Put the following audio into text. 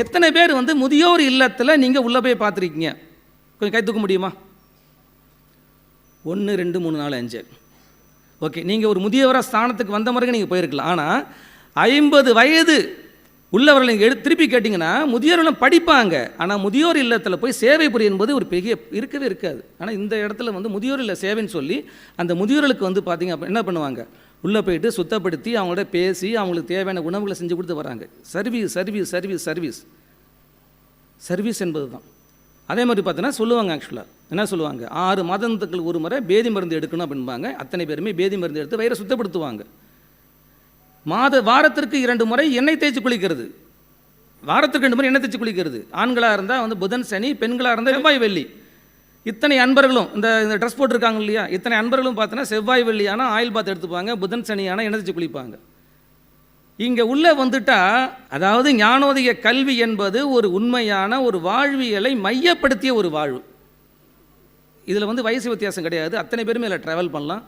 எத்தனை பேர் வந்து முதியோர் இல்லத்தில் நீங்கள் உள்ளே போய் பார்த்துருக்கீங்க? கொஞ்சம் கை தூக்க முடியுமா? 1 2 3 4 5. ஓகே, நீங்கள் ஒரு முதியவராக ஸ்தானத்துக்கு வந்த முறைக்கு நீங்கள் போயிருக்கலாம். ஆனால் 50 வயது உள்ளவர்கள் நீங்கள் திருப்பி கேட்டிங்கன்னா முதியோர்களும் படிப்பாங்க. ஆனால் முதியோர் இல்லத்தில் போய் சேவை புரியும் போது ஒரு பெரிய இருக்கவே இருக்காது. ஆனால் இந்த இடத்துல வந்து முதியோர் இல்ல சேவைன்னு சொல்லி அந்த முதியோர்களுக்கு வந்து பார்த்திங்க அப்போ என்ன பண்ணுவாங்க, உள்ளே போயிட்டு சுத்தப்படுத்தி அவங்களோட பேசி அவங்களுக்கு தேவையான உணவுகளை செஞ்சு கொடுத்து வராங்க. Service service service service service என்பது தான். அதே மாதிரி பார்த்தீங்கன்னா சொல்லுவாங்க, ஆக்சுவலாக என்ன சொல்லுவாங்க, 6 மாதத்துக்கு ஒரு முறை பேதி மருந்து எடுக்கணும் அப்படின்பாங்க. அத்தனை பேருமே பேதி மருந்து எடுத்து வயிறை சுத்தப்படுத்துவாங்க. வாரத்திற்கு 2 முறை எண்ணெய் தேய்ச்சி குளிக்கிறது. வாரத்திற்கு 2 முறை எண்ணெய் தேய்ச்சி குளிக்கிறது. ஆண்களாக இருந்தால் வந்து புதன் சனி, பெண்களாக இருந்தால் செவ்வாய் வெள்ளி. இத்தனை அன்பர்களும் இந்த ட்ரெஸ் போட்டிருக்காங்க இல்லையா, இத்தனை அன்பர்களும் பார்த்தோன்னா செவ்வாய் வெள்ளியான ஆயில் பாத் எடுத்துப்பாங்க, புதன் சனியான எண்ணெய் தேய்ச்சி குளிப்பாங்க. இங்கே உள்ளே வந்துட்டா, அதாவது ஞானோதய கல்வி என்பது ஒரு உண்மையான ஒரு வாழ்வியலை மையப்படுத்திய ஒரு வாழ்வு. இதில் வந்து வயசு வித்தியாசம் கிடையாது. அத்தனை பேருமே இதில் ட்ராவல் பண்ணலாம்.